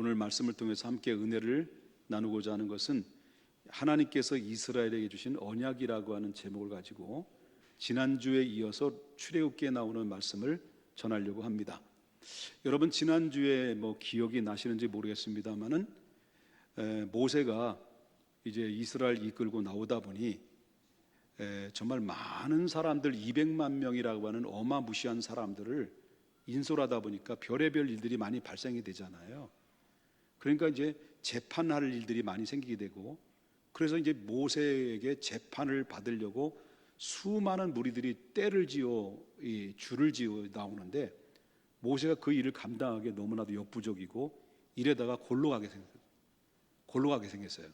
오늘 말씀을 통해서 함께 은혜를 나누고자 하는 것은 하나님께서 이스라엘에게 주신 언약이라고 하는 제목을 가지고 지난주에 이어서 출애굽기에 나오는 말씀을 전하려고 합니다. 여러분 지난주에 기억이 나시는지 모르겠습니다만은 모세가 이제 이스라엘 이끌고 나오다 보니 정말 많은 사람들 200만 명이라고 하는 어마무시한 사람들을 인솔하다 보니까 별의별 일들이 많이 발생이 되잖아요. 그러니까 이제 재판할 일들이 많이 생기게 되고, 그래서 이제 모세에게 재판을 받으려고 수많은 무리들이 떼를 지어 줄을 지어 나오는데, 모세가 그 일을 감당하기에 너무나도 역부족이고 이래다가 골로 가게 생겼어요.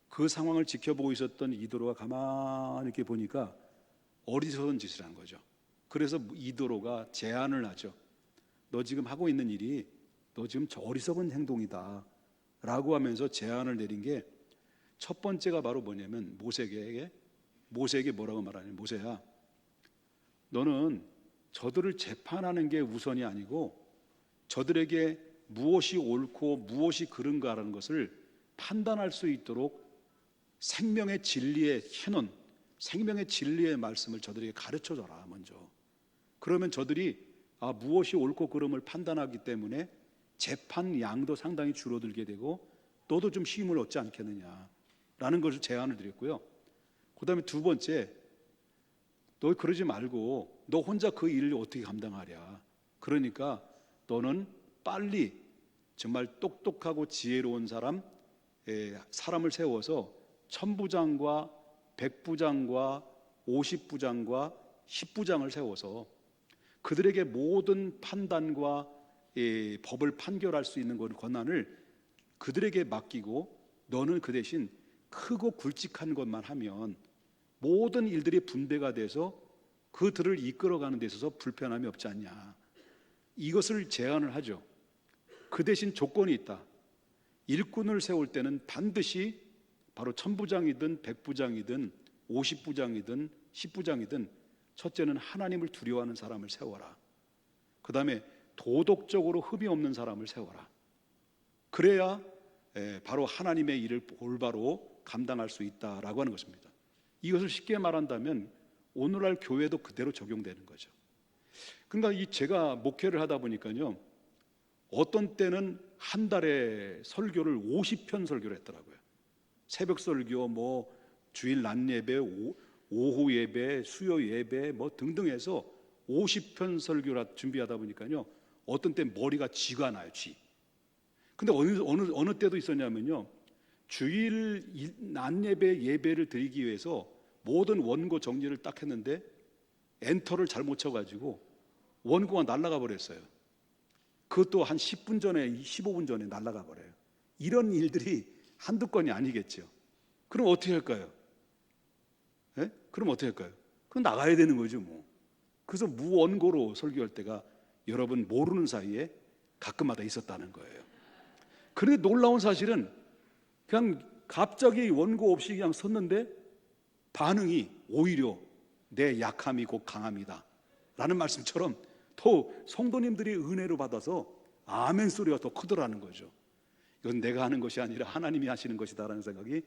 그 상황을 지켜보고 있었던 이도로가 가만히 이렇게 보니까 어리석은 짓을 한 거죠. 그래서 이도로가 제안을 하죠. 너 지금 하고 있는 일이 너 지금 어리석은 행동이다 라고 하면서 제안을 내린 게 첫 번째가 바로 뭐냐면 모세에게 뭐라고 말하냐면, 모세야, 너는 저들을 재판하는 게 우선이 아니고 저들에게 무엇이 옳고 무엇이 그른가라는 것을 판단할 수 있도록 생명의 진리의 캐논, 생명의 진리의 말씀을 저들에게 가르쳐줘라. 먼저 그러면 저들이 무엇이 옳고 그름을 판단하기 때문에 재판 양도 상당히 줄어들게 되고 너도 좀 힘을 얻지 않겠느냐라는 것을 제안을 드렸고요. 그 다음에 두 번째, 너 그러지 말고 너 혼자 그 일을 어떻게 감당하랴. 그러니까 너는 빨리 정말 똑똑하고 지혜로운 사람을 세워서 1000부장과 100부장과 50부장과 10부장을 세워서 그들에게 모든 판단과 법을 판결할 수 있는 권한을 그들에게 맡기고 너는 그 대신 크고 굵직한 것만 하면 모든 일들이 분배가 돼서 그들을 이끌어가는 데 있어서 불편함이 없지 않냐. 이것을 제안을 하죠. 그 대신 조건이 있다. 일꾼을 세울 때는 반드시 바로 1000부장이든 100부장이든 50부장이든 10부장이든 첫째는 하나님을 두려워하는 사람을 세워라. 그 다음에 도덕적으로 흠이 없는 사람을 세워라. 그래야 바로 하나님의 일을 올바로 감당할 수 있다라고 하는 것입니다. 이것을 쉽게 말한다면 오늘날 교회도 그대로 적용되는 거죠. 그러니까 제가 목회를 하다 보니까요, 어떤 때는 한 달에 설교를 50편 설교를 했더라고요. 새벽 설교, 주일 낮 예배, 오후 예배, 수요 예배 등등 해서 50편 설교를 준비하다 보니까요, 어떤 때 머리가 쥐가 나요. 근데 어느 때도 있었냐면요, 주일 낮 예배를 드리기 위해서 모든 원고 정리를 딱 했는데 엔터를 잘못 쳐가지고 원고가 날아가 버렸어요. 그것도 한 10분 전에 15분 전에 날아가 버려요. 이런 일들이 한두 건이 아니겠죠. 그럼 어떻게 할까요? 그럼 어떻게 할까요? 그럼 나가야 되는 거죠. 그래서 무원고로 설교할 때가 여러분 모르는 사이에 가끔마다 있었다는 거예요. 그런데 놀라운 사실은 그냥 갑자기 원고 없이 그냥 섰는데 반응이 오히려 내 약함이 곧 강함이다 라는 말씀처럼 더 성도님들이 은혜로 받아서 아멘 소리가 더 크더라는 거죠. 이건 내가 하는 것이 아니라 하나님이 하시는 것이다 라는 생각이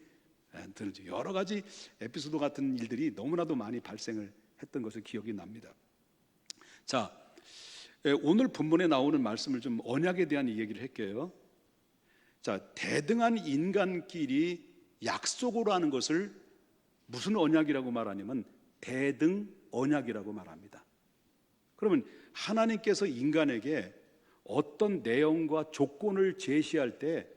들죠. 여러 가지 에피소드 같은 일들이 너무나도 많이 발생을 했던 것을 기억이 납니다. 자, 오늘 본문에 나오는 말씀을 좀 언약에 대한 얘기를 할게요. 자, 대등한 인간끼리 약속으로 하는 것을 무슨 언약이라고 말하냐면 대등 언약이라고 말합니다. 그러면 하나님께서 인간에게 어떤 내용과 조건을 제시할 때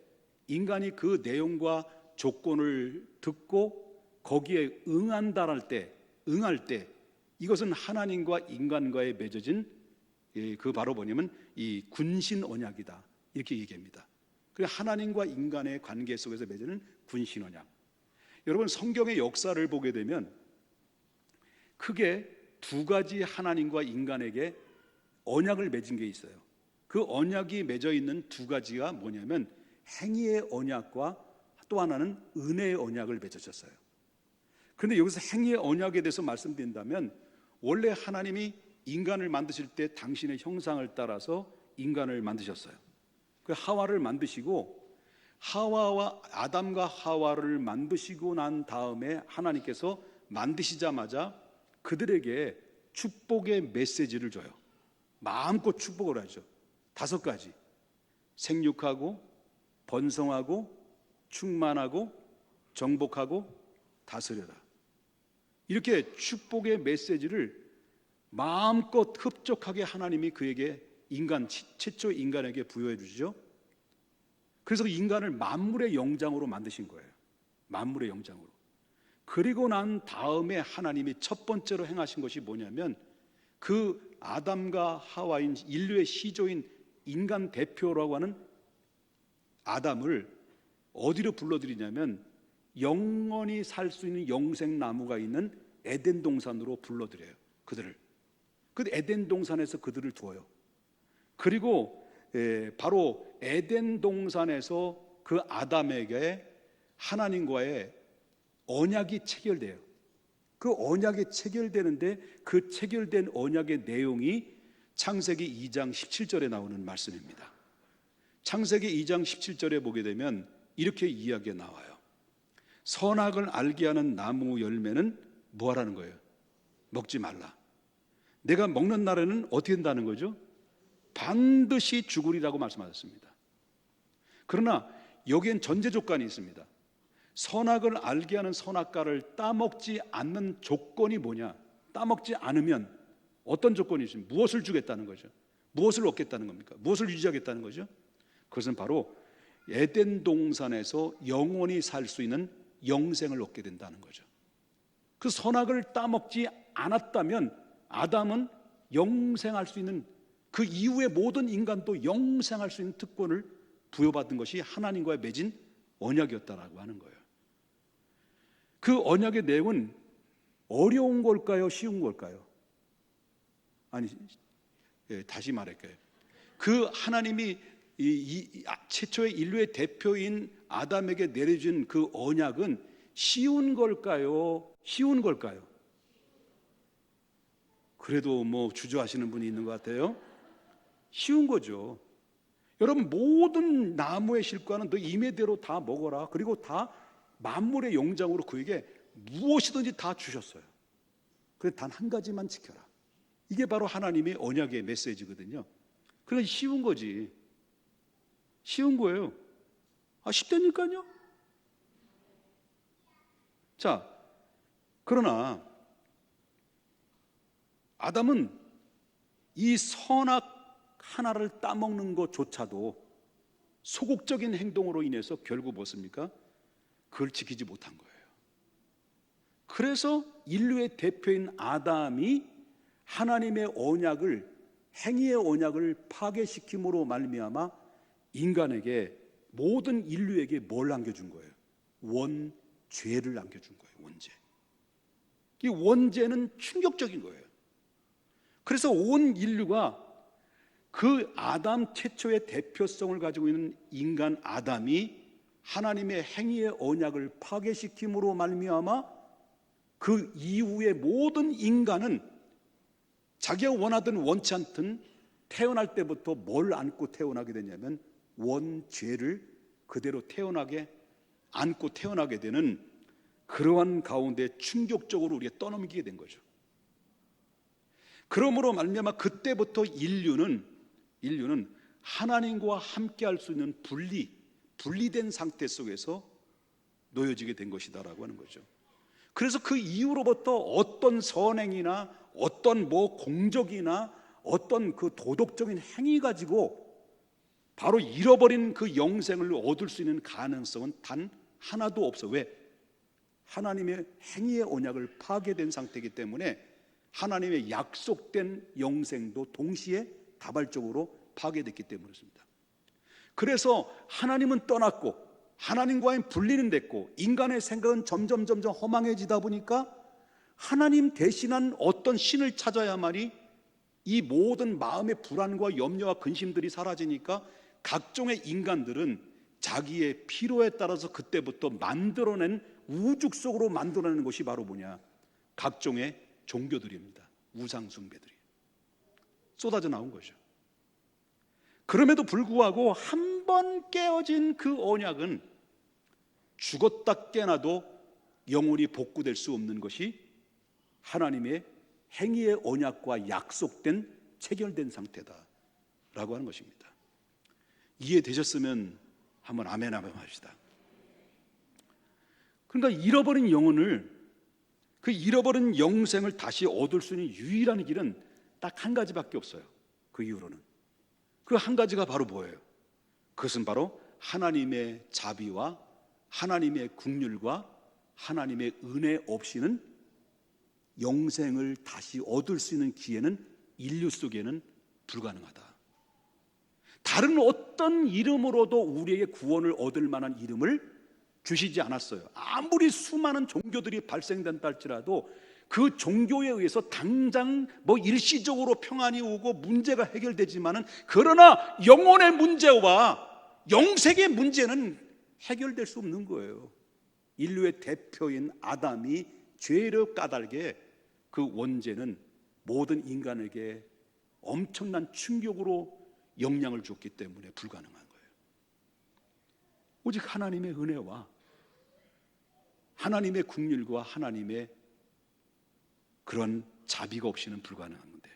인간이 그 내용과 조건을 듣고 거기에 응할 때 이것은 하나님과 인간과의 맺어진 그 바로 뭐냐면 이 군신 언약이다 이렇게 얘기합니다. 그리고 하나님과 인간의 관계 속에서 맺어진 군신 언약. 여러분 성경의 역사를 보게 되면 크게 두 가지 하나님과 인간에게 언약을 맺은 게 있어요. 그 언약이 맺어 있는 두 가지가 뭐냐면 행위의 언약과 또 하나는 은혜의 언약을 맺어졌어요. 그런데 여기서 행위의 언약에 대해서 말씀드린다면 원래 하나님이 인간을 만드실 때 당신의 형상을 따라서 인간을 만드셨어요. 그 하와를 만드시고 하와와 아담과 하와를 만드시고 난 다음에 하나님께서 만드시자마자 그들에게 축복의 메시지를 줘요. 마음껏 축복을 하죠. 5가지. 생육하고 번성하고 충만하고 정복하고 다스려라. 이렇게 축복의 메시지를 마음껏 흡족하게 하나님이 그에게 최초 인간에게 부여해 주시죠. 그래서 인간을 만물의 영장으로 만드신 거예요. 만물의 영장으로. 그리고 난 다음에 하나님이 첫 번째로 행하신 것이 뭐냐면 그 아담과 하와인 인류의 시조인 인간 대표라고 하는 아담을 어디로 불러들이냐면 영원히 살 수 있는 영생나무가 있는 에덴 동산으로 불러들여요. 그들을. 그 에덴 동산에서 그들을 두어요. 그리고 바로 에덴 동산에서 그 아담에게 하나님과의 언약이 체결돼요. 그 언약이 체결되는데 그 체결된 언약의 내용이 창세기 2장 17절에 나오는 말씀입니다. 창세기 2장 17절에 보게 되면 이렇게 이야기가 나와요. 선악을 알게 하는 나무 열매는 뭐 하라는 거예요? 먹지 말라. 내가 먹는 날에는 어떻게 된다는 거죠? 반드시 죽으리라고 말씀하셨습니다. 그러나 여기엔 전제 조건이 있습니다. 선악을 알게 하는 선악과를 따먹지 않는 조건이 뭐냐? 따먹지 않으면 어떤 조건이 있습니까? 무엇을 주겠다는 거죠? 무엇을 얻겠다는 겁니까? 무엇을 유지하겠다는 거죠? 그것은 바로 에덴 동산에서 영원히 살 수 있는 영생을 얻게 된다는 거죠. 그 선악을 따먹지 않았다면 아담은 영생할 수 있는, 그 이후의 모든 인간도 영생할 수 있는 특권을 부여받은 것이 하나님과의 맺은 언약이었다라고 하는 거예요. 그 언약의 내용은 어려운 걸까요? 쉬운 걸까요? 아니, 다시 말할게요. 그 하나님이 최초의 인류의 대표인 아담에게 내려준 그 언약은 쉬운 걸까요? 쉬운 걸까요? 그래도 뭐 주저하시는 분이 있는 것 같아요. 쉬운 거죠. 여러분, 모든 나무의 실과는 너 임의대로 다 먹어라. 그리고 다 만물의 영장으로 그에게 무엇이든지 다 주셨어요. 그런데 단 한 가지만 지켜라. 이게 바로 하나님의 언약의 메시지거든요. 그러니까 쉬운 거지. 쉬운 거예요. 쉽다니까요. 자, 그러나 아담은 이 선악 하나를 따먹는 것조차도 소극적인 행동으로 인해서 결국 무엇입니까? 그걸 지키지 못한 거예요. 그래서 인류의 대표인 아담이 하나님의 언약을, 행위의 언약을 파괴시킴으로 말미암아 인간에게, 모든 인류에게 뭘 안겨준 거예요? 원죄를 안겨준 거예요. 원죄. 이 원죄는 충격적인 거예요. 그래서 온 인류가 그 아담 최초의 대표성을 가지고 있는 인간 아담이 하나님의 행위의 언약을 파괴시킴으로 말미암아 그 이후의 모든 인간은 자기가 원하든 원치 않든 태어날 때부터 뭘 안고 태어나게 되냐면 원죄를 그대로 안고 태어나게 되는 그러한 가운데 충격적으로 우리가 떠넘기게 된 거죠. 그러므로 말미암아 그때부터 인류는 하나님과 함께할 수 있는 분리된 상태 속에서 놓여지게 된 것이다라고 하는 거죠. 그래서 그 이후로부터 어떤 선행이나 어떤 공적이나 어떤 그 도덕적인 행위 가지고 바로 잃어버린 그 영생을 얻을 수 있는 가능성은 단 하나도 없어. 왜? 하나님의 행위의 언약을 파괴된 상태이기 때문에 하나님의 약속된 영생도 동시에 다발적으로 파괴됐기 때문이었습니다. 그래서 하나님은 떠났고 하나님과의 분리는 됐고 인간의 생각은 점점 허망해지다 보니까 하나님 대신한 어떤 신을 찾아야만이 이 모든 마음의 불안과 염려와 근심들이 사라지니까 각종의 인간들은 자기의 필요에 따라서 그때부터 만들어낸 우죽 속으로 만들어내는 것이 바로 뭐냐? 각종의 종교들입니다. 우상 숭배들이 쏟아져 나온 거죠. 그럼에도 불구하고 한 번 깨어진 그 언약은 죽었다 깨어나도 영원히 복구될 수 없는 것이 하나님의 행위의 언약과 약속된 체결된 상태다라고 하는 것입니다. 이해되셨으면 한번 아멘 합시다. 그러니까 잃어버린 영혼을, 그 잃어버린 영생을 다시 얻을 수 있는 유일한 길은 딱 한 가지밖에 없어요. 그 이후로는 그 한 가지가 바로 뭐예요? 그것은 바로 하나님의 자비와 하나님의 긍휼과 하나님의 은혜 없이는 영생을 다시 얻을 수 있는 기회는 인류 속에는 불가능하다. 다른 어떤 이름으로도 우리에게 구원을 얻을 만한 이름을 주시지 않았어요. 아무리 수많은 종교들이 발생된다 할지라도 그 종교에 의해서 당장 일시적으로 평안이 오고 문제가 해결되지만은, 그러나 영혼의 문제와 영생의 문제는 해결될 수 없는 거예요. 인류의 대표인 아담이 죄를 까닭에 그 원죄는 모든 인간에게 엄청난 충격으로 영향을 줬기 때문에 불가능한 거예요. 오직 하나님의 은혜와 하나님의 긍휼과 하나님의 그런 자비가 없이는 불가능한 건데,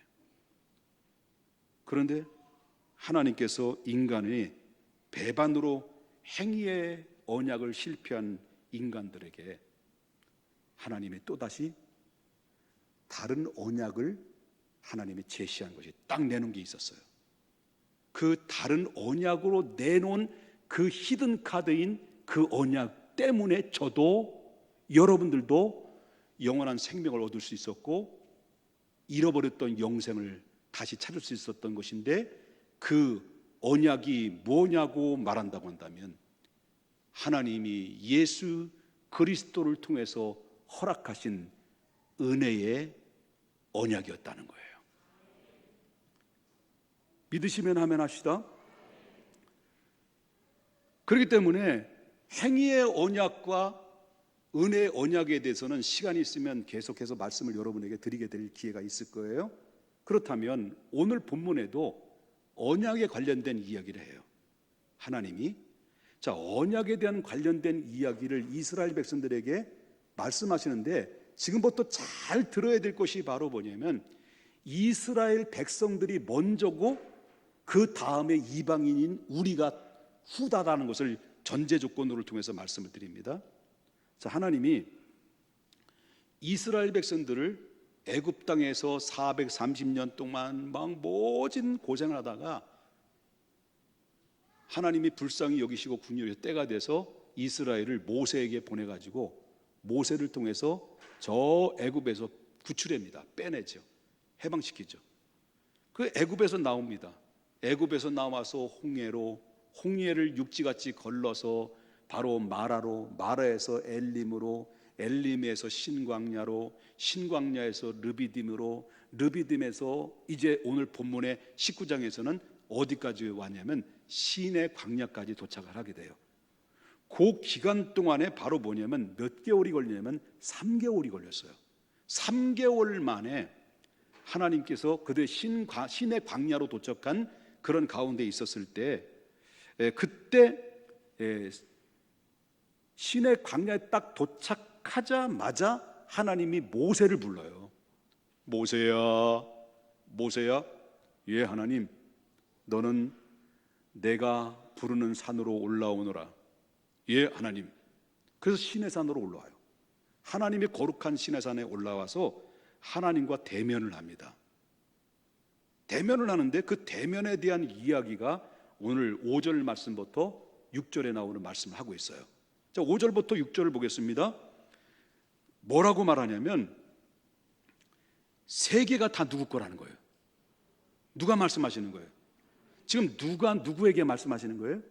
그런데 하나님께서 인간의 배반으로 행위의 언약을 실패한 인간들에게 하나님이 또다시 다른 언약을 하나님이 제시한 것이 딱 내놓은 게 있었어요. 그 다른 언약으로 내놓은 그 히든 카드인 그 언약 때문에 저도 여러분들도 영원한 생명을 얻을 수 있었고 잃어버렸던 영생을 다시 찾을 수 있었던 것인데, 그 언약이 뭐냐고 말한다고 한다면 하나님이 예수 그리스도를 통해서 허락하신 은혜의 언약이었다는 거예요. 믿으시면 아멘 합시다. 그렇기 때문에 행위의 언약과 은혜의 언약에 대해서는 시간이 있으면 계속해서 말씀을 여러분에게 드리게 될 기회가 있을 거예요. 그렇다면 오늘 본문에도 언약에 관련된 이야기를 해요. 하나님이 언약에 대한 관련된 이야기를 이스라엘 백성들에게 말씀하시는데, 지금부터 잘 들어야 될 것이 바로 뭐냐면 이스라엘 백성들이 먼저고 그 다음에 이방인인 우리가 후다라는 것을 전제 조건으로 통해서 말씀을 드립니다. 하나님이 이스라엘 백성들을 애굽 땅에서 430년 동안 막 모진 고생을 하다가 하나님이 불쌍히 여기시고 긍휼히 때가 돼서 이스라엘을 모세에게 보내가지고 모세를 통해서 저 애굽에서 구출합니다. 빼내죠. 해방시키죠. 그 애굽에서 나옵니다. 애굽에서 나와서 홍해를 육지같이 걸러서 바로 마라로, 마라에서 엘림으로, 엘림에서 신광야로, 신광야에서 르비딤으로, 르비딤에서 이제 오늘 본문의 19장에서는 어디까지 왔냐면 시내 광야까지 도착을 하게 돼요. 그 기간 동안에 바로 뭐냐면 몇 개월이 걸리냐면 3개월이 걸렸어요. 3개월 만에 하나님께서 그들 시내 광야로 도착한 그런 가운데 있었을 때, 그때 시내 광야에 딱 도착하자마자 하나님이 모세를 불러요. 모세야, 모세야. 예, 하나님. 너는 내가 부르는 산으로 올라오너라. 예, 하나님. 그래서 시내산으로 올라와요. 하나님의 거룩한 시내산에 올라와서 하나님과 대면을 합니다. 대면을 하는데 그 대면에 대한 이야기가 오늘 5절 말씀부터 6절에 나오는 말씀을 하고 있어요. 자, 5절부터 6절을 보겠습니다. 뭐라고 말하냐면 세계가 다 누구 거라는 거예요. 누가 말씀하시는 거예요? 지금 누가 누구에게 말씀하시는 거예요?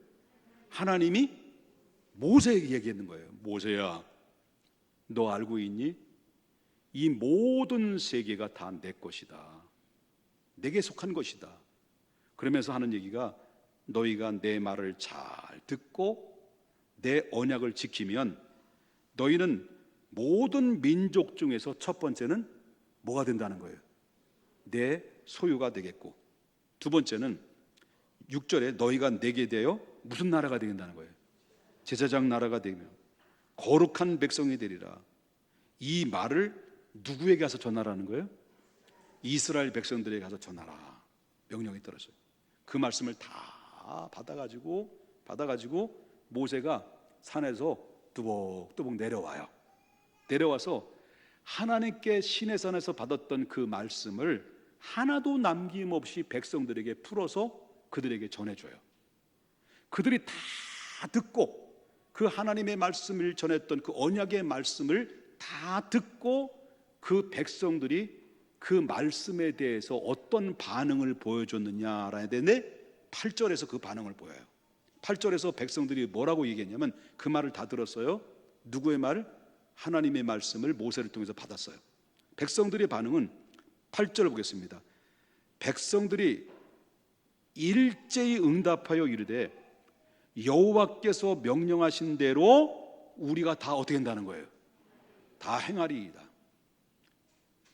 하나님이 모세에게 얘기하는 거예요. 모세야, 너 알고 있니? 이 모든 세계가 다 내 것이다. 내게 속한 것이다. 그러면서 하는 얘기가 너희가 내 말을 잘 듣고 내 언약을 지키면 너희는 모든 민족 중에서 첫 번째는 뭐가 된다는 거예요? 내 소유가 되겠고, 두 번째는 6절에 너희가 내게 되어 무슨 나라가 되겠다는 거예요? 제사장 나라가 되며 거룩한 백성이 되리라. 이 말을 누구에게 가서 전하라는 거예요? 이스라엘 백성들에게 가서 전하라 명령이 떨어져요. 그 말씀을 다 받아가지고 모세가 산에서 뚜벅뚜벅 내려와서 하나님께 시내산에서 받았던 그 말씀을 하나도 남김없이 백성들에게 풀어서 그들에게 전해줘요. 그들이 다 듣고 그 하나님의 말씀을 전했던 그 언약의 말씀을 다 듣고 그 백성들이 그 말씀에 대해서 어떤 반응을 보여줬느냐라는 데인데 8절에서 그 반응을 보여요. 8절에서 백성들이 뭐라고 얘기했냐면 그 말을 다 들었어요. 누구의 말? 하나님의 말씀을 모세를 통해서 받았어요. 백성들의 반응은 8절 보겠습니다. 백성들이 일제히 응답하여 이르되 여호와께서 명령하신 대로 우리가 다 어떻게 한다는 거예요? 다 행하리이다.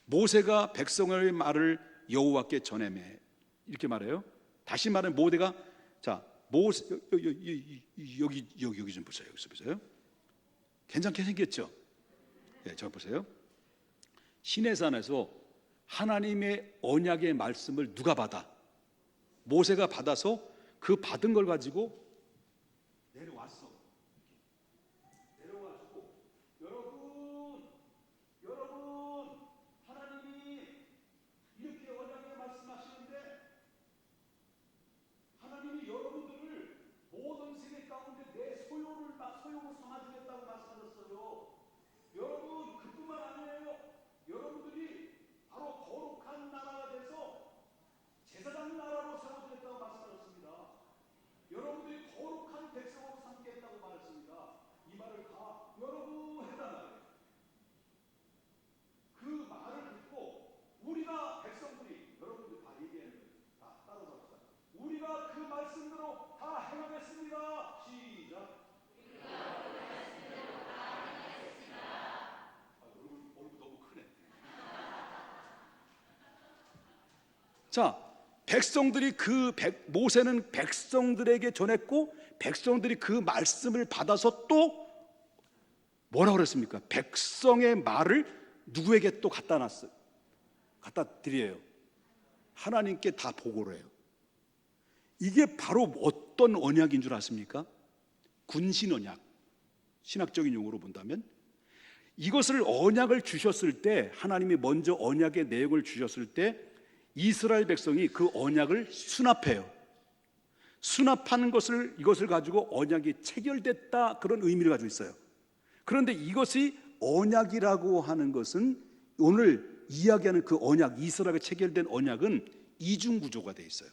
모세가 백성의 말을 여호와께 전해매 이렇게 말해요. 다시 말하면 모세가 자 모세 여기 좀 보세요. 여기서 보세요. 괜찮게 생겼죠? 네, 저 보세요. 시내산에서 하나님의 언약의 말씀을 누가 받아? 모세가 받아서 그 받은 걸 가지고 내려왔어. 내려와가지고 여러분 하나님이 이렇게 언약의 말씀하시는데 하나님이 여러분들을 모든 세계 가운데 내 소유로 삼아주겠다고 말씀하셨어요. 여러분 그뿐만 아니에요. 여러분들이 바로 거룩한 나라가 돼서 제사장 나라로 세워주겠다고 말씀하셨습니다. 여러분들이 거룩한 백성으로 삼겠다고 말했습니다. 이 말을 다 여러분 했단 말이에요. 그 말을 듣고 우리가 백성들이 여러분들 다 얘기하는 거예요. 다 따라서 합시다. 우리가 그 말씀대로 다 행하겠습니다. 시작. 얼굴 너무 크네. 자, 백성들이 모세는 백성들에게 전했고 백성들이 그 말씀을 받아서 또 뭐라고 그랬습니까? 백성의 말을 누구에게 또 갖다 드려요. 하나님께 다 보고를 해요. 이게 바로 어떤 언약인 줄 아십니까? 군신 언약. 신학적인 용어로 본다면 이것을 언약을 주셨을 때 하나님이 먼저 언약의 내용을 주셨을 때 이스라엘 백성이 그 언약을 수납해요. 수납하는 이것을 가지고 언약이 체결됐다 그런 의미를 가지고 있어요. 그런데 이것이 언약이라고 하는 것은 오늘 이야기하는 그 언약, 이스라엘에 체결된 언약은 이중 구조가 되어 있어요.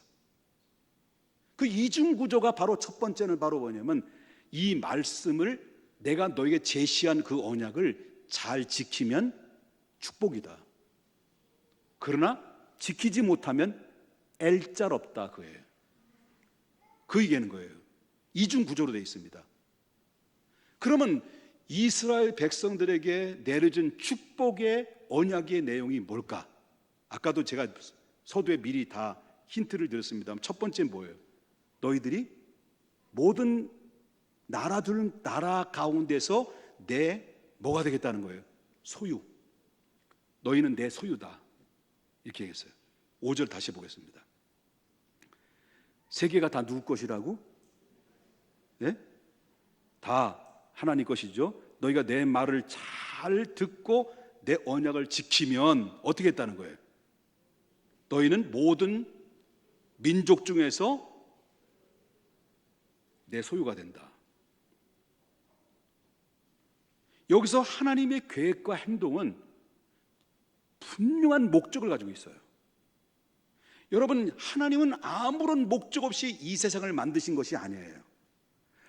그 이중 구조가 바로 첫 번째는 바로 뭐냐면 이 말씀을 내가 너에게 제시한 그 언약을 잘 지키면 축복이다. 그러나 지키지 못하면 엘짤없다 그예요. 그 얘기하는 거예요. 이중 구조로 되어 있습니다. 그러면 이스라엘 백성들에게 내려진 축복의 언약의 내용이 뭘까? 아까도 제가 서두에 미리 다 힌트를 드렸습니다. 첫 번째는 뭐예요? 너희들이 모든 나라 가운데서 내 뭐가 되겠다는 거예요? 소유. 너희는 내 소유다. 이렇게 얘기했어요. 5절 다시 보겠습니다. 세계가 다 누구 것이라고? 네? 다 하나님 것이죠. 너희가 내 말을 잘 듣고 내 언약을 지키면 어떻게 했다는 거예요? 너희는 모든 민족 중에서 내 소유가 된다. 여기서 하나님의 계획과 행동은 분명한 목적을 가지고 있어요. 여러분, 하나님은 아무런 목적 없이 이 세상을 만드신 것이 아니에요.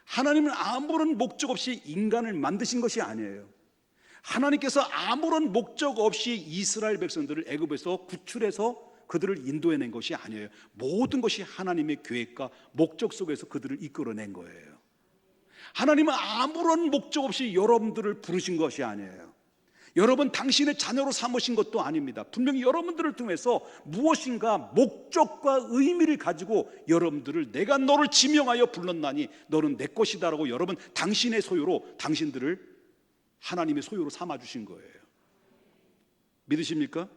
하나님은 아무런 목적 없이 인간을 만드신 것이 아니에요. 하나님께서 아무런 목적 없이 이스라엘 백성들을 애굽에서 구출해서 그들을 인도해낸 것이 아니에요. 모든 것이 하나님의 계획과 목적 속에서 그들을 이끌어낸 거예요. 하나님은 아무런 목적 없이 여러분들을 부르신 것이 아니에요. 여러분 당신의 자녀로 삼으신 것도 아닙니다. 분명히 여러분들을 통해서 무엇인가 목적과 의미를 가지고 여러분들을 내가 너를 지명하여 불렀나니 너는 내 것이다라고 여러분 당신의 소유로 당신들을 하나님의 소유로 삼아주신 거예요. 믿으십니까?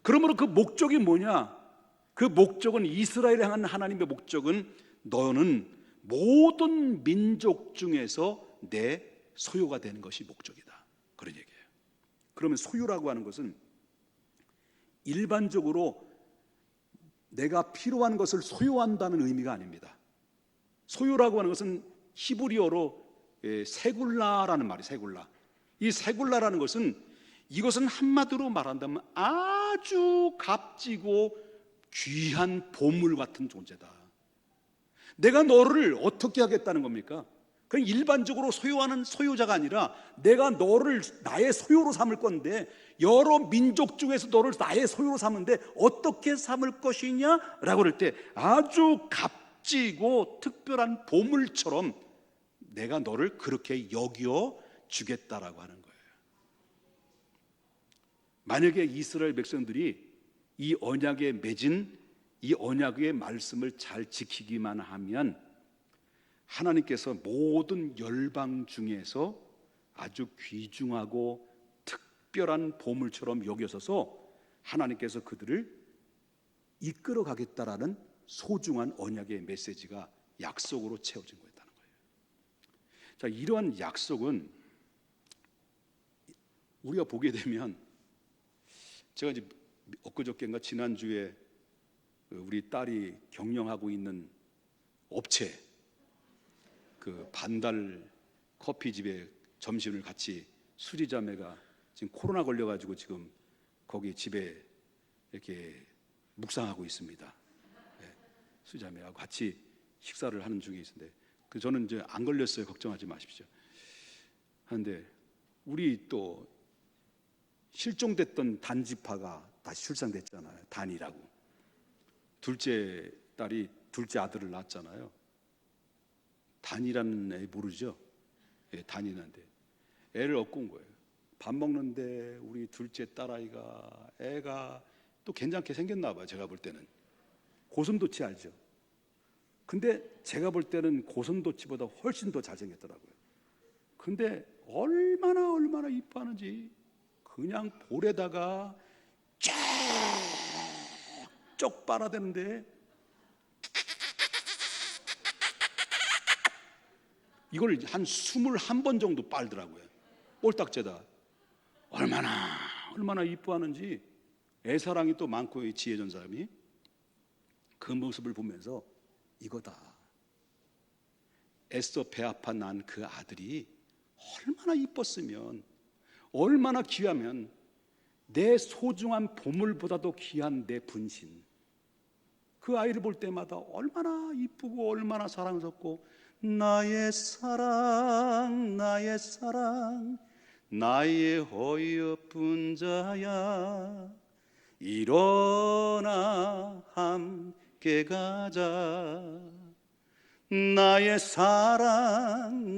그러므로 그 목적이 뭐냐? 그 목적은 이스라엘을 향한 하나님의 목적은 너는 모든 민족 중에서 내 소유가 되는 것이 목적이다. 그런 얘기예요. 그러면 소유라고 하는 것은 일반적으로 내가 필요한 것을 소유한다는 의미가 아닙니다. 소유라고 하는 것은 히브리어로 세굴라라는 말이에요. 세굴라. 이 세굴라라는 것은 이것은 한마디로 말한다면 아주 값지고 귀한 보물 같은 존재다. 내가 너를 어떻게 하겠다는 겁니까? 그냥 일반적으로 소유하는 소유자가 아니라 내가 너를 나의 소유로 삼을 건데 여러 민족 중에서 너를 나의 소유로 삼는데 어떻게 삼을 것이냐라고 그럴 때 아주 값지고 특별한 보물처럼 내가 너를 그렇게 여겨 주겠다라고 하는 거예요. 만약에 이스라엘 백성들이 이 언약에 맺은 이 언약의 말씀을 잘 지키기만 하면 하나님께서 모든 열방 중에서 아주 귀중하고 특별한 보물처럼 여겨서서 하나님께서 그들을 이끌어 가겠다라는 소중한 언약의 메시지가 약속으로 채워진 거였다는 거예요. 자, 이러한 약속은 우리가 보게 되면 제가 이제 엊그저께인가 지난주에 우리 딸이 경영하고 있는 업체 그 반달 커피집에 점심을 같이 수리자매가 지금 코로나 걸려가지고 지금 거기 집에 이렇게 묵상하고 있습니다. 네, 수리자매하고 같이 식사를 하는 중에 있는데 저는 이제 안 걸렸어요. 걱정하지 마십시오. 하는데 우리 또 실종됐던 단지파가 다시 출산됐잖아요. 단이라고. 둘째 딸이 둘째 아들을 낳았잖아요. 단이라는 애 모르죠? 예, 단이란데 애를 얻고 온 거예요. 밥 먹는데 우리 둘째 딸아이가 애가 또 괜찮게 생겼나 봐요. 제가 볼 때는 고슴도치 알죠? 근데 제가 볼 때는 고슴도치보다 훨씬 더 잘생겼더라고요. 근데 얼마나 이뻐하는지 그냥 볼에다가 쫙 빨아대는데 이걸 한 21번 정도 빨더라고요. 꼴딱죄다. 얼마나 이뻐하는지 애사랑이 또 많고 이 지혜전 사람이 그 모습을 보면서 이거다. 애써 배 아파 난 그 아들이 얼마나 이뻤으면 얼마나 귀하면 내 소중한 보물보다도 귀한 내 분신 그 아이를 볼 때마다 얼마나 이쁘고 얼마나 사랑스럽고 나의 사랑 나의 어여쁜 자야 일어나 함께 가자 나의 사랑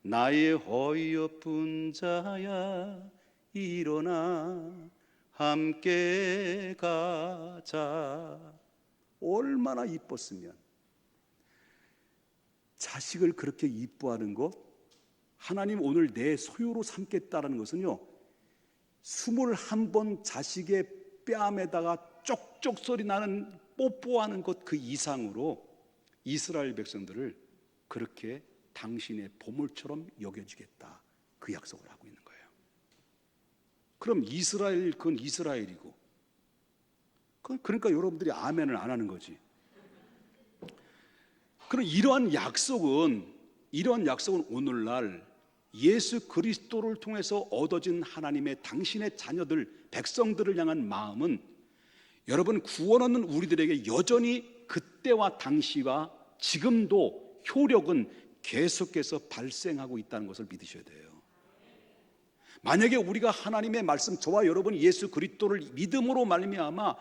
나의 어여쁜 자야 일어나 함께 가자. 얼마나 이뻤으면. 자식을 그렇게 이뻐하는 것, 하나님 오늘 내 소유로 삼겠다라는 것은요 21번 자식의 뺨에다가 쪽쪽 소리 나는 뽀뽀하는 것 그 이상으로 이스라엘 백성들을 그렇게 당신의 보물처럼 여겨주겠다 그 약속을 하고 있는 거예요. 그럼 이스라엘 그건 이스라엘이고 그러니까 여러분들이 아멘을 안 하는 거지. 그럼 이러한 약속은 오늘날 예수 그리스도를 통해서 얻어진 하나님의 당신의 자녀들 백성들을 향한 마음은 여러분 구원 얻는 우리들에게 여전히 그때와 당시와 지금도 효력은 계속해서 발생하고 있다는 것을 믿으셔야 돼요. 만약에 우리가 하나님의 말씀 저와 여러분이 예수 그리스도를 믿음으로 말미암아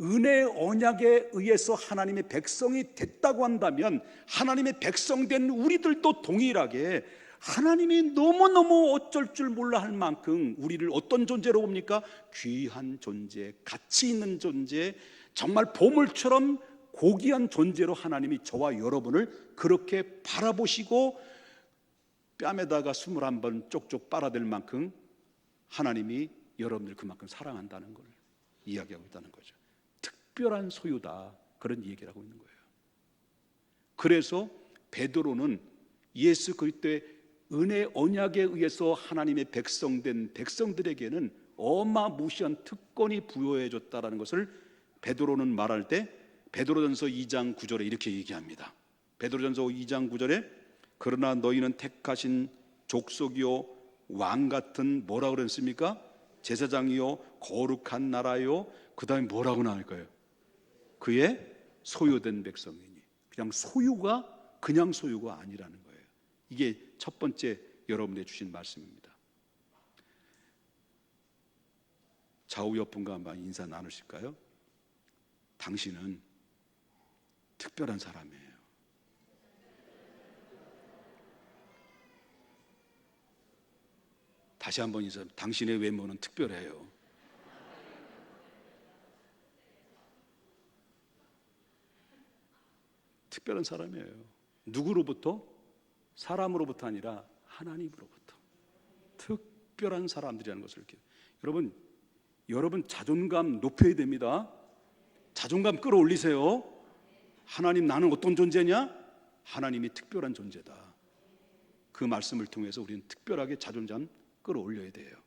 은혜의 언약에 의해서 하나님의 백성이 됐다고 한다면 하나님의 백성된 우리들도 동일하게 하나님이 너무너무 어쩔 줄 몰라 할 만큼 우리를 어떤 존재로 봅니까? 귀한 존재, 가치 있는 존재, 정말 보물처럼 고귀한 존재로 하나님이 저와 여러분을 그렇게 바라보시고 뺨에다가 21번 쪽쪽 빨아댈 만큼 하나님이 여러분들 그만큼 사랑한다는 걸 이야기하고 있다는 거죠. 특별한 소유다, 그런 얘기를 하고 있는 거예요. 그래서 베드로는 예수 그리스도의 은혜 언약에 의해서 하나님의 백성된 백성들에게는 어마무시한 특권이 부여해 줬다라는 것을 베드로는 말할 때 베드로전서 2장 9절에 이렇게 얘기합니다. 베드로전서 2장 9절에 그러나 너희는 택하신 족속이요 왕 같은 뭐라고 그랬습니까? 제사장이요 거룩한 나라요, 그 다음에 뭐라고 나올까요? 그의 소유된 백성이니. 그냥 소유가 아니라는 거예요. 이게 첫 번째 여러분에게 주신 말씀입니다. 좌우 옆분과 한번 인사 나누실까요? 당신은 특별한 사람이에요. 다시 한번 인사. 당신의 외모는 특별해요. 특별한 사람이에요. 누구로부터? 사람으로부터 아니라 하나님으로부터 특별한 사람들이라는 것을 이렇게. 여러분 자존감 높여야 됩니다. 자존감 끌어올리세요. 하나님, 나는 어떤 존재냐? 하나님이 특별한 존재다. 그 말씀을 통해서 우리는 특별하게 자존감 끌어올려야 돼요.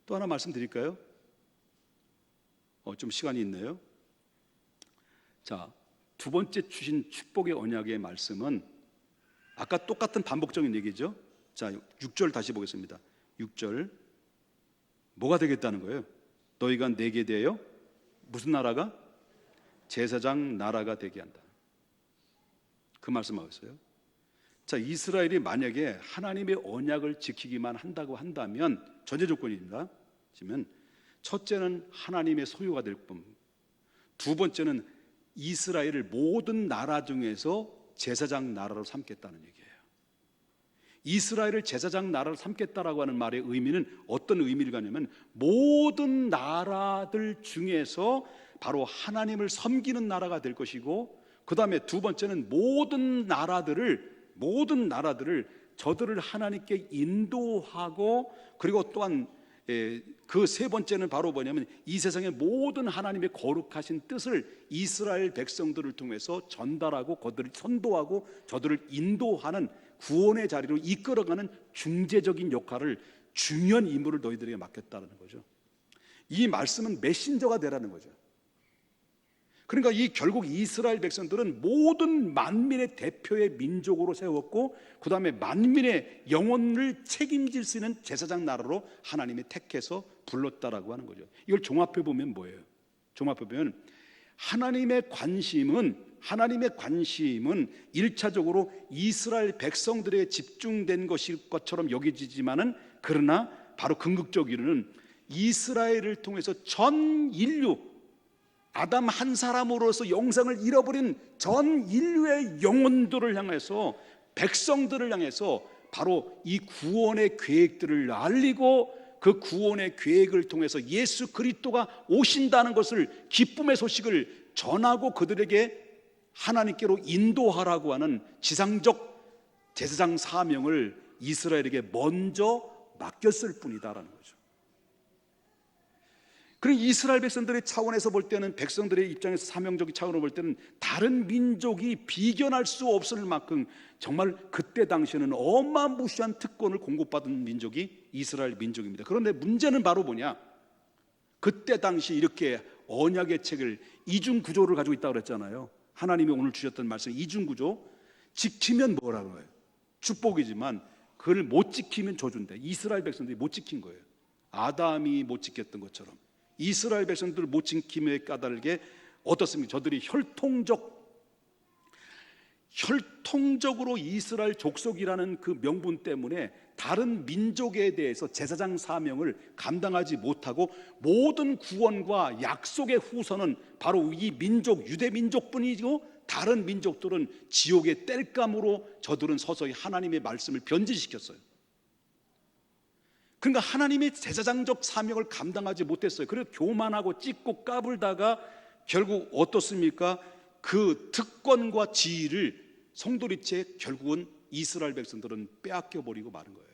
또 하나 말씀드릴까요? 좀 시간이 있네요. 자, 두 번째 주신 축복의 언약의 말씀은 아까 똑같은 반복적인 얘기죠. 자, 6절 다시 보겠습니다. 6절 뭐가 되겠다는 거예요? 너희가 내게 대하여 무슨 나라가? 제사장 나라가 되게 한다. 그 말씀하고 있어요. 자, 이스라엘이 만약에 하나님의 언약을 지키기만 한다고 한다면 전제 조건입니다. 지금 첫째는 하나님의 소유가 될 뿐, 두 번째는 이스라엘을 모든 나라 중에서 제사장 나라로 삼겠다는 얘기예요. 이스라엘을 제사장 나라로 삼겠다라고 하는 말의 의미는 어떤 의미를 갖냐면 모든 나라들 중에서 바로 하나님을 섬기는 나라가 될 것이고, 그 다음에 두 번째는 모든 나라들을 저들을 하나님께 인도하고, 그리고 또한 그 세 번째는 바로 뭐냐면 이 세상의 모든 하나님의 거룩하신 뜻을 이스라엘 백성들을 통해서 전달하고 그들을 선도하고 저들을 인도하는 구원의 자리로 이끌어가는 중재적인 역할을, 중요한 임무를 너희들에게 맡겼다는 거죠. 이 말씀은 메신저가 되라는 거죠. 그러니까 결국 이스라엘 백성들은 모든 만민의 대표의 민족으로 세웠고, 그 다음에 만민의 영혼을 책임질 수 있는 제사장 나라로 하나님이 택해서 불렀다라고 하는 거죠. 이걸 종합해 보면 뭐예요? 종합해 보면 하나님의 관심은 1차적으로 이스라엘 백성들에 집중된 것일 것처럼 여겨지지만은, 그러나 바로 궁극적으로는 이스라엘을 통해서 전 인류, 아담 한 사람으로서 영생을 잃어버린 전 인류의 영혼들을 향해서, 백성들을 향해서 바로 이 구원의 계획들을 알리고, 그 구원의 계획을 통해서 예수 그리스도가 오신다는 것을, 기쁨의 소식을 전하고 그들에게 하나님께로 인도하라고 하는 지상적 제사장 사명을 이스라엘에게 먼저 맡겼을 뿐이다라는 거죠. 그리고 이스라엘 백성들의 차원에서 볼 때는, 백성들의 입장에서 사명적인 차원으로 볼 때는 다른 민족이 비견할 수 없을 만큼 정말 그때 당시에는 어마무시한 특권을 공급받은 민족이 이스라엘 민족입니다. 그런데 문제는 바로 뭐냐? 그때 당시 이렇게 언약의 책을, 이중 구조를 가지고 있다고 그랬잖아요. 하나님이 오늘 주셨던 말씀, 이중 구조. 지키면 뭐라고 해요? 축복이지만 그걸 못 지키면 저주인데, 이스라엘 백성들이 못 지킨 거예요. 아담이 못 지켰던 것처럼 이스라엘 백성들을 못 지킴에 까닭에 어떻습니까? 저들이 혈통적으로 이스라엘 족속이라는 그 명분 때문에 다른 민족에 대해서 제사장 사명을 감당하지 못하고, 모든 구원과 약속의 후손은 바로 이 민족, 유대 민족뿐이고 다른 민족들은 지옥의 땔감으로 저들은 서서히 하나님의 말씀을 변질시켰어요. 그러니까 하나님의 제사장적 사명을 감당하지 못했어요. 그래서 교만하고 찢고 까불다가 결국 어떻습니까? 그 특권과 지위를 송두리째 결국은 이스라엘 백성들은 빼앗겨 버리고 마는 거예요.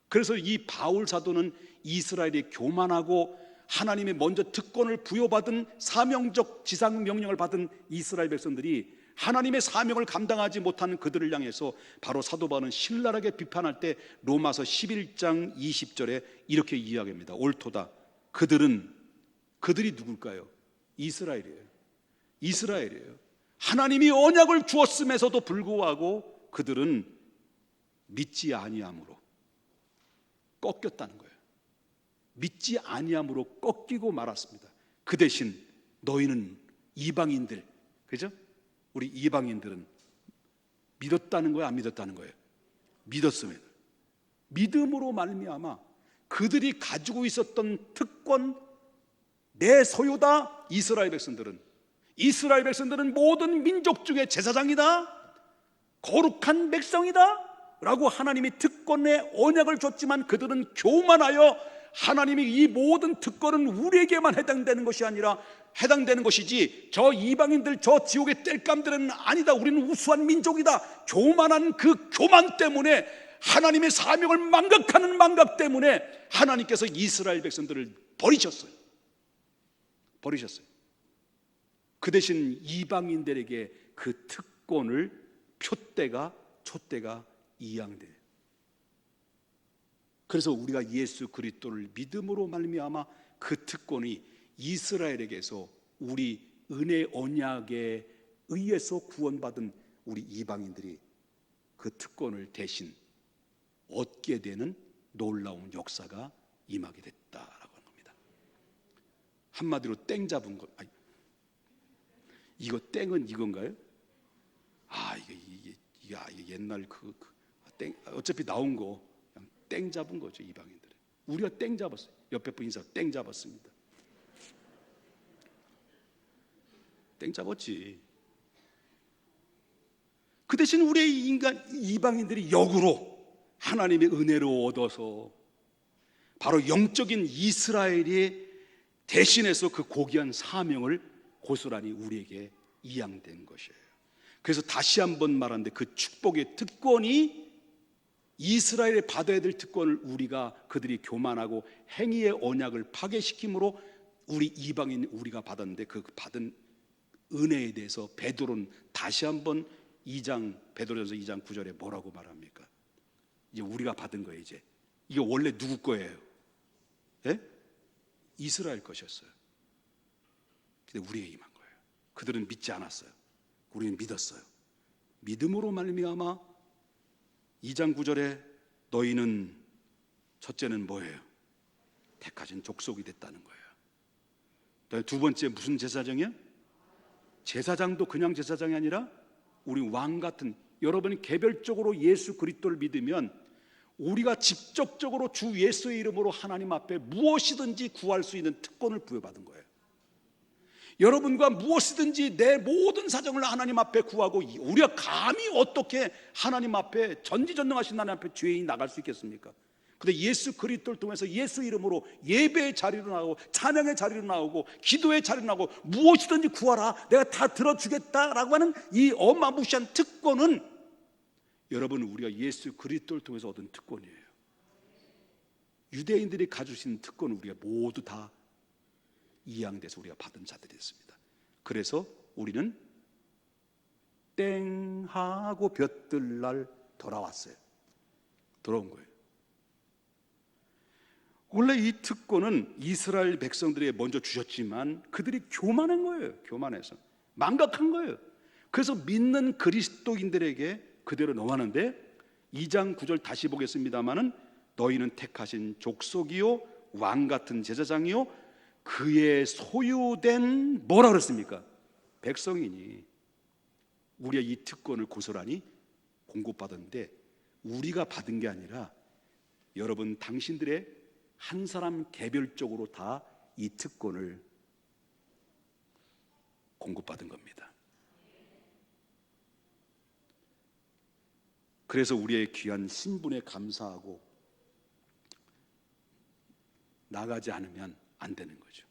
그래서 이 바울 사도는 이스라엘이 교만하고 하나님의 먼저 특권을 부여받은 사명적 지상 명령을 받은 이스라엘 백성들이 하나님의 사명을 감당하지 못하는 그들을 향해서 바로 사도 바울은 신랄하게 비판할 때 로마서 11장 20절에 이렇게 이야기합니다. 옳도다. 그들이 누굴까요? 이스라엘이에요. 이스라엘이에요. 하나님이 언약을 주었음에서도 불구하고 그들은 믿지 아니함으로 꺾였다는 거예요. 믿지 아니함으로 꺾이고 말았습니다. 그 대신 너희는 이방인들, 그죠? 우리 이방인들은 믿었다는 거예요, 안 믿었다는 거예요? 믿었으면 믿음으로 말미암아 그들이 가지고 있었던 특권, 내 소유다. 이스라엘 백성들은 모든 민족 중에 제사장이다, 거룩한 백성이다 라고 하나님이 특권의 언약을 줬지만 그들은 교만하여 하나님이 이 모든 특권은 우리에게만 해당되는 것이 아니라 해당되는 것이지 저 이방인들, 저 지옥의 땔감들은 아니다, 우리는 우수한 민족이다. 교만한 그 교만 때문에, 하나님의 사명을 망각하는 망각 때문에 하나님께서 이스라엘 백성들을 버리셨어요. 그 대신 이방인들에게 그 특권을 촛대가 이양돼요. 그래서 우리가 예수 그리스도를 믿음으로 말미암아 그 특권이 이스라엘에게서 우리 은혜 언약에 의해서 구원받은 우리 이방인들이 그 특권을 대신 얻게 되는 놀라운 역사가 임하게 됐다라고 하는 겁니다. 한마디로 땡 잡은 것. 이거 땡은 이건가요? 이게 옛날 땡, 어차피 나온 거 그냥 땡 잡은 거죠. 이방인들은 우리가 땡 잡았어요. 옆에 분 인사 땡 잡았습니다. 땡 잡았지. 그 대신 우리의 이방인들이 역으로 하나님의 은혜로 얻어서 바로 영적인 이스라엘이 대신해서 그 고귀한 사명을 고스란히 우리에게 이양된 것이에요. 그래서 다시 한번 말하는데 그 축복의 특권이 이스라엘이 받아야 될 특권을 그들이 교만하고 행위의 언약을 파괴시킴으로 우리 이방인 우리가 받았는데 그 받은 은혜에 대해서 베드로는 다시 한번 베드로전서 2장 9절에 뭐라고 말합니까? 이제 우리가 받은 거예요. 이제 이게 원래 누구 거예요? 예? 이스라엘 것이었어요. 근데 우리에게 임한 거예요. 그들은 믿지 않았어요. 우리는 믿었어요. 믿음으로 말미암아 2장 9절에 너희는 첫째는 뭐예요? 택하신 족속이 됐다는 거예요. 두 번째 무슨 제사장이야? 제사장도 그냥 제사장이 아니라 우리 왕 같은, 여러분이 개별적으로 예수 그리스도를 믿으면 우리가 직접적으로 주 예수의 이름으로 하나님 앞에 무엇이든지 구할 수 있는 특권을 부여받은 거예요. 여러분과 무엇이든지 내 모든 사정을 하나님 앞에 구하고, 우리가 감히 어떻게 하나님 앞에 전지전능하신 하나님 앞에 죄인이 나갈 수 있겠습니까? 근데 예수 그리스도를 통해서 예수 이름으로 예배의 자리로 나오고 찬양의 자리로 나오고 기도의 자리로 나오고 무엇이든지 구하라, 내가 다 들어주겠다라고 하는 이 어마무시한 특권은 여러분 우리가 예수 그리스도를 통해서 얻은 특권이에요. 유대인들이 가질 수 있는 특권은 우리가 모두 다 이양돼서 우리가 받은 자들이 됐습니다. 그래서 우리는 땡 하고 볕들 날 돌아왔어요. 돌아온 거예요. 원래 이 특권은 이스라엘 백성들에게 먼저 주셨지만 그들이 교만한 거예요. 교만해서 망각한 거예요. 그래서 믿는 그리스도인들에게 그대로 넘어가는데 2장 9절 다시 보겠습니다마는 너희는 택하신 족속이요 왕 같은 제사장이요 그의 소유된 뭐라 그랬습니까? 백성이니. 우리가 이 특권을 고스란히 공급받았는데 우리가 받은 게 아니라 여러분 당신들의 한 사람 개별적으로 다 이 특권을 공급받은 겁니다. 그래서 우리의 귀한 신분에 감사하고 나가지 않으면 안 되는 거죠.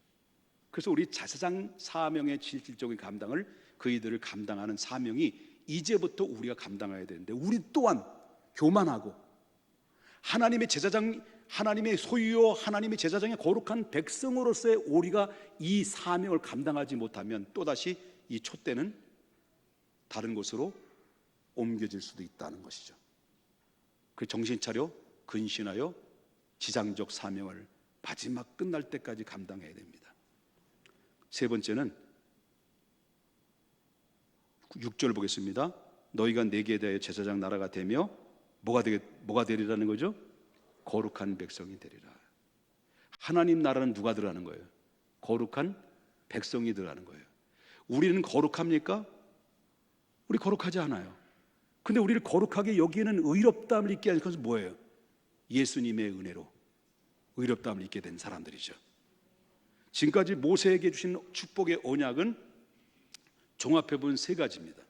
그래서 우리 제사장 사명의 실질적인 감당을, 그이들을 감당하는 사명이 이제부터 우리가 감당해야 되는데, 우리 또한 교만하고 하나님의 제사장, 하나님의 소유요 하나님의 제사장의 거룩한 백성으로서의 우리가 이 사명을 감당하지 못하면 또다시 이 촛대는 다른 곳으로 옮겨질 수도 있다는 것이죠. 그 정신 차려 근신하여 지상적 사명을 마지막 끝날 때까지 감당해야 됩니다. 세 번째는 6절 보겠습니다. 너희가 내게 대하여 제사장 나라가 되며 뭐가 되리라는 거죠? 거룩한 백성이 되리라. 하나님 나라는 누가 들어가는 거예요? 거룩한 백성이 들어가는 거예요. 우리는 거룩합니까? 우리 거룩하지 않아요. 근데 우리를 거룩하게 여기는 의롭다함을 입게 하는 것은 뭐예요? 예수님의 은혜로 의롭다함을 입게 된 사람들이죠. 지금까지 모세에게 주신 축복의 언약은 종합해 본 세 가지입니다.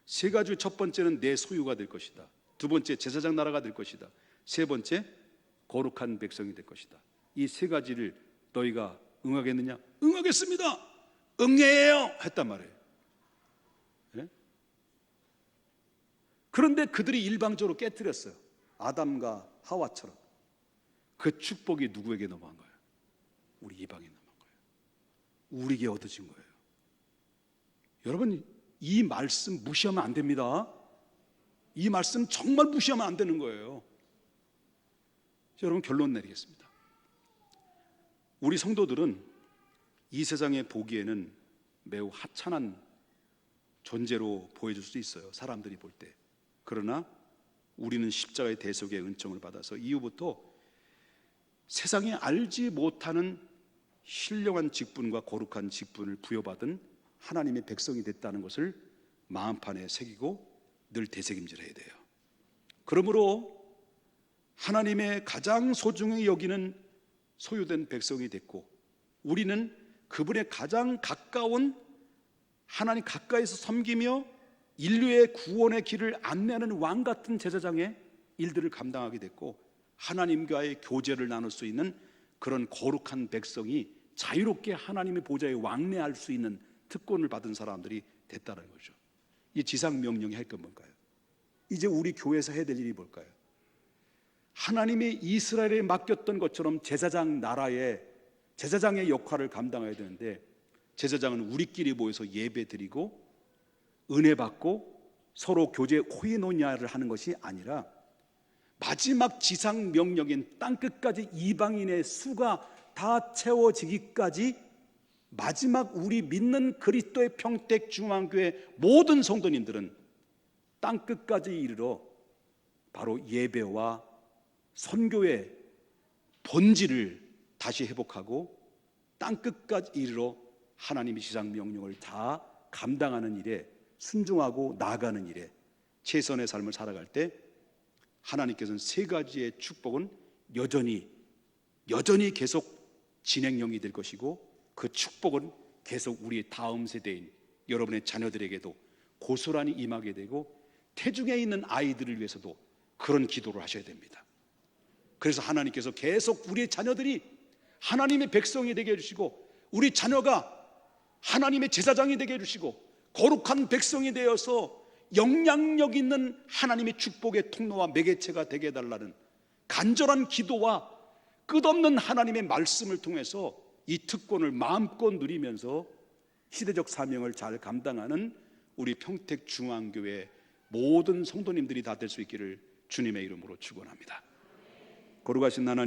세 가지, 첫 번째는 내 소유가 될 것이다. 두 번째, 제사장 나라가 될 것이다. 세 번째, 거룩한 백성이 될 것이다. 이 세 가지를 너희가 응하겠느냐? 응하겠습니다. 응해요 했단 말이에요. 네? 그런데 그들이 일방적으로 깨뜨렸어요. 아담과 하와처럼. 그 축복이 누구에게 넘어간 거예요? 우리 이방에 넘어간 거예요. 우리에게 얻어진 거예요. 여러분, 이 말씀 무시하면 안 됩니다. 이 말씀 정말 무시하면 안 되는 거예요. 여러분, 결론 내리겠습니다. 우리 성도들은 이 세상에 보기에는 매우 하찮은 존재로 보여줄 수 있어요, 사람들이 볼 때. 그러나 우리는 십자가의 대속의 은총을 받아서 이후부터 세상에 알지 못하는 신령한 직분과 거룩한 직분을 부여받은 하나님의 백성이 됐다는 것을 마음판에 새기고 늘 되새김질해야 돼요. 그러므로 하나님의 가장 소중히 여기는 소유된 백성이 됐고, 우리는 그분의 가장 가까운, 하나님 가까이서 섬기며 인류의 구원의 길을 안내하는 왕 같은 제사장의 일들을 감당하게 됐고, 하나님과의 교제를 나눌 수 있는 그런 거룩한 백성이 자유롭게 하나님의 보좌에 왕래할 수 있는 특권을 받은 사람들이 됐다는 거죠. 이 지상 명령이 할 건 뭘까요? 이제 우리 교회에서 해야 될 일이 뭘까요? 하나님이 이스라엘에 맡겼던 것처럼 제사장 나라의 제사장의 역할을 감당해야 되는데, 제사장은 우리끼리 모여서 예배 드리고 은혜 받고 서로 교제 코이노니아를 하는 것이 아니라, 마지막 지상 명령인 땅끝까지 이방인의 수가 다 채워지기까지 마지막 우리 믿는 그리스도의 평택 중앙교회 모든 성도님들은 땅끝까지 이르러 바로 예배와 선교의 본질을 다시 회복하고 땅끝까지 이르러 하나님의 지상 명령을 다 감당하는 일에 순종하고 나아가는 일에 최선의 삶을 살아갈 때, 하나님께서는 세 가지의 축복은 여전히 계속 진행형이 될 것이고, 그 축복은 계속 우리의 다음 세대인 여러분의 자녀들에게도 고스란히 임하게 되고, 태중에 있는 아이들을 위해서도 그런 기도를 하셔야 됩니다. 그래서 하나님께서 계속 우리의 자녀들이 하나님의 백성이 되게 해주시고, 우리 자녀가 하나님의 제사장이 되게 해주시고, 거룩한 백성이 되어서 영향력 있는 하나님의 축복의 통로와 매개체가 되게 해달라는 간절한 기도와 끝없는 하나님의 말씀을 통해서 이 특권을 마음껏 누리면서 시대적 사명을 잘 감당하는 우리 평택중앙교회 모든 성도님들이 다 될 수 있기를 주님의 이름으로 축원합니다. 거룩하신 하나님,